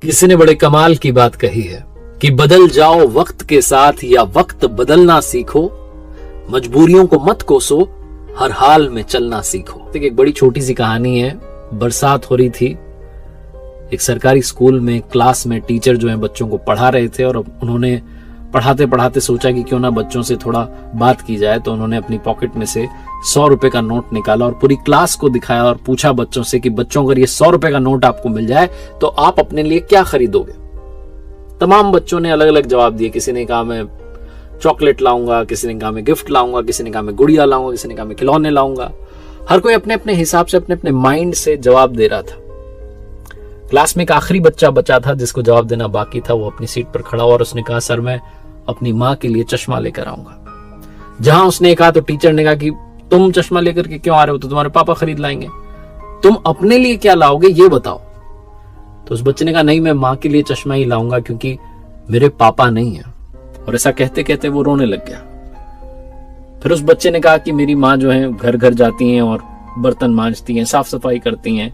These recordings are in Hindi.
किसी ने बड़े कमाल की बात कही है कि बदल जाओ वक्त के साथ या वक्त बदलना सीखो, मजबूरियों को मत कोसो, हर हाल में चलना सीखो। एक बड़ी छोटी सी कहानी है। बरसात हो रही थी, एक सरकारी स्कूल में क्लास में टीचर जो है बच्चों को पढ़ा रहे थे और उन्होंने पढ़ाते पढ़ाते सोचा कि क्यों ना बच्चों से थोड़ा बात की जाए। तो उन्होंने अपनी पॉकेट में से 100 रुपए का नोट निकाला और पूरी क्लास को दिखाया और पूछा बच्चों से कि बच्चों अगर ये 100 रुपए का नोट आपको मिल जाए तो आप अपने लिए क्या खरीदोगे। तमाम बच्चों ने अलग अलग जवाब दिए। किसी ने कहा मैं चॉकलेट लाऊंगा, किसी ने कहा मैं गिफ्ट लाऊंगा, किसी ने कहा मैं गुड़िया लाऊंगा, किसी ने कहा मैं खिलौने लाऊंगा। हर कोई अपने अपने हिसाब से अपने अपने माइंड से जवाब दे रहा था। क्लास में एक आखिरी बच्चा बचा था जिसको जवाब देना बाकी था। वो अपनी सीट पर खड़ा हुआ और उसने कहा सर मैं अपनी माँ के लिए चश्मा लेकर आऊंगा। जहां उसने कहा तो टीचर ने कहा कि तुम चश्मा लेकर के क्यों आ रहे हो, तो तुम्हारे पापा खरीद लाएंगे, तुम अपने लिए क्या लाओगे ये बताओ। तो उस बच्चे ने कहा नहीं मैं माँ के लिए चश्मा ही लाऊंगा क्योंकि मेरे पापा नहीं है। और ऐसा कहते कहते वो रोने लग गया। फिर उस बच्चे ने कहा कि मेरी माँ जो है घर घर जाती हैं और बर्तन मांजती हैं, साफ सफाई करती हैं,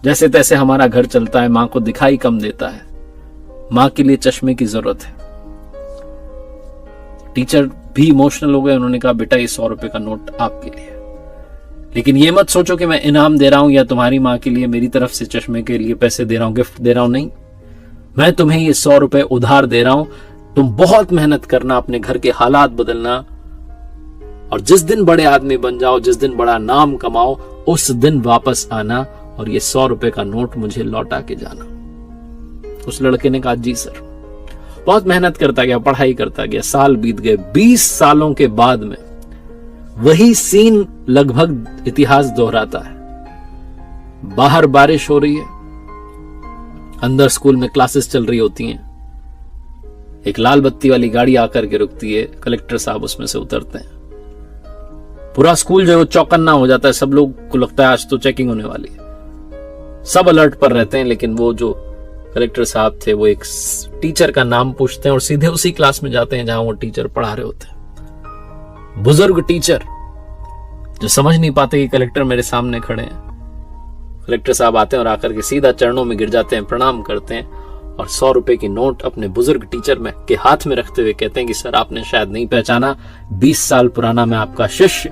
जैसे तैसे हमारा घर चलता है, माँ को दिखाई कम देता है, माँ के लिए चश्मे की जरूरत है। टीचर भी इमोशनल हो गए। उन्होंने कहा बेटा ये 100 रुपए का नोट आपके लिए, लेकिन ये मत सोचो कि मैं इनाम दे रहा हूं या तुम्हारी माँ के लिए मेरी तरफ से चश्मे के लिए पैसे दे रहा हूं, गिफ्ट दे रहा हूं। नहीं, मैं तुम्हें ये 100 रुपए उधार दे रहा हूं। तुम बहुत मेहनत करना, अपने घर के हालात बदलना और जिस दिन बड़े आदमी बन जाओ, जिस दिन बड़ा नाम कमाओ, उस दिन वापस आना और ये 100 रुपए का नोट मुझे लौटा के जाना। उस लड़के ने कहा जी सर। बहुत मेहनत करता गया, पढ़ाई करता गया, साल बीत गए। 20 सालों के बाद में वही सीन लगभग इतिहास दोहराता है। बाहर बारिश हो रही है, अंदर स्कूल में क्लासेस चल रही होती हैं। एक लाल बत्ती वाली गाड़ी आकर के रुकती है, कलेक्टर साहब उसमें से उतरते हैं। पूरा स्कूल जो है वो चौकन्ना हो जाता है। सब लोग को लगता है आज तो चेकिंग होने वाली है। सब अलर्ट पर रहते हैं, लेकिन वो जो कलेक्टर साहब थे वो एक टीचर का नाम पूछते हैं और सीधे उसी क्लास में जाते हैं जहां वो टीचर पढ़ा रहे होते हैं। बुजुर्ग टीचर जो समझ नहीं पाते कि कलेक्टर मेरे सामने खड़े हैं। कलेक्टर साहब आते हैं और आकर के सीधा चरणों में गिर जाते हैं, प्रणाम करते हैं और 100 रुपए की नोट अपने बुजुर्ग टीचर में के हाथ में रखते हुए कहते हैं कि सर आपने शायद नहीं पहचाना, 20 साल पुराना मैं आपका शिष्य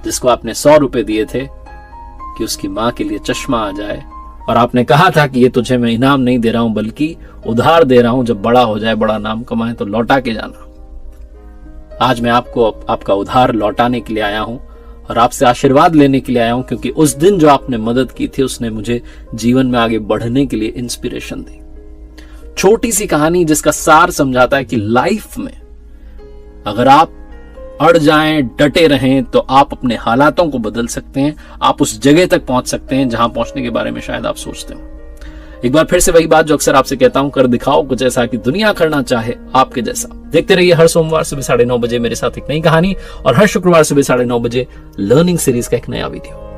जिसको आपने 100 रुपए दिए थे कि उसकी माँ के लिए चश्मा आ जाए, और आपने कहा था कि ये तुझे मैं इनाम नहीं दे रहा हूं बल्कि उधार दे रहा हूं, जब बड़ा हो जाए, बड़ा नाम कमाए तो लौटा के जाना। आज मैं आपको आपका उधार लौटाने के लिए आया हूं और आपसे आशीर्वाद लेने के लिए आया हूं, क्योंकि उस दिन जो आपने मदद की थी उसने मुझे जीवन में आगे बढ़ने के लिए इंस्पिरेशन दी। छोटी सी कहानी जिसका सार समझाता है कि लाइफ में अगर आप अड़ जाएं, डटे रहें, तो आप अपने हालातों को बदल सकते हैं। आप उस जगह तक पहुंच सकते हैं जहां पहुंचने के बारे में शायद आप सोचते हो। एक बार फिर से वही बात जो अक्सर आपसे कहता हूं, कर दिखाओ कुछ ऐसा कि दुनिया करना चाहे आपके जैसा। देखते रहिए हर सोमवार सुबह 9:30 बजे मेरे साथ एक नई कहानी और हर शुक्रवार सुबह 9:30 बजे लर्निंग सीरीज का एक नया वीडियो।